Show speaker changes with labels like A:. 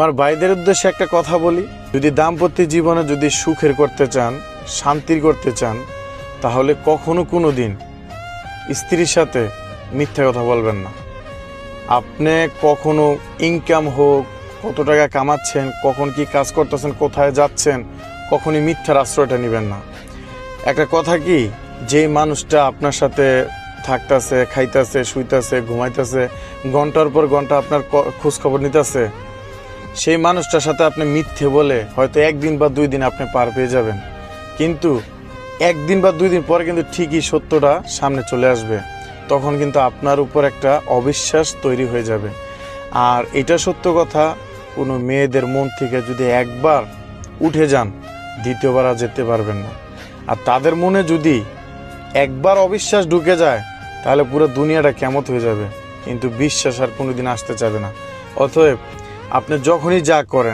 A: আমার ভাইদের উদ্দেশ্যে একটা কথা বলি, যদি দাম্পত্য জীবনে যদি সুখের করতে চান, শান্তির করতে চান, তাহলে কখনো কোনো দিন স্ত্রীর সাথে মিথ্যা কথা বলবেন না। আপনি কখনো ইনকাম হোক, কত টাকা কামাচ্ছেন, কখন কি কাজ করতেছেন, কোথায় যাচ্ছেন, কখনই মিথ্যার আশ্রয়টা নেবেন না। একটা কথা কি, যেই মানুষটা আপনার সাথে থাকতেছে, খাইতেছে, শুইতেছে, ঘুমাইতেছে, ঘন্টার পর ঘন্টা আপনার খোঁজখবর নিতেছে, সেই মানুষটার সাথে আপনি মিথ্যে বলে হয়তো একদিন বা 2 দিন আপনি পার পেয়ে যাবেন, কিন্তু একদিন বা 2 দিন পরে কিন্তু ঠিকই সত্যটা সামনে চলে আসবে। তখন কিন্তু আপনার উপর একটা অবিশ্বাস তৈরি হয়ে যাবে। আর এটা সত্য কথা, কোনো মেয়েদের মন থেকে যদি একবার উঠে যান, দ্বিতীয়বার আর যেতে পারবেন না। আর তাদের মনে যদি একবার অবিশ্বাস ঢুকে যায়, তাহলে পুরো দুনিয়াটা কেমত হয়ে যাবে, কিন্তু বিশ্বাস আর কোনোদিন আসতে চাবে না। অতএব আপনি যখনই যা করেন,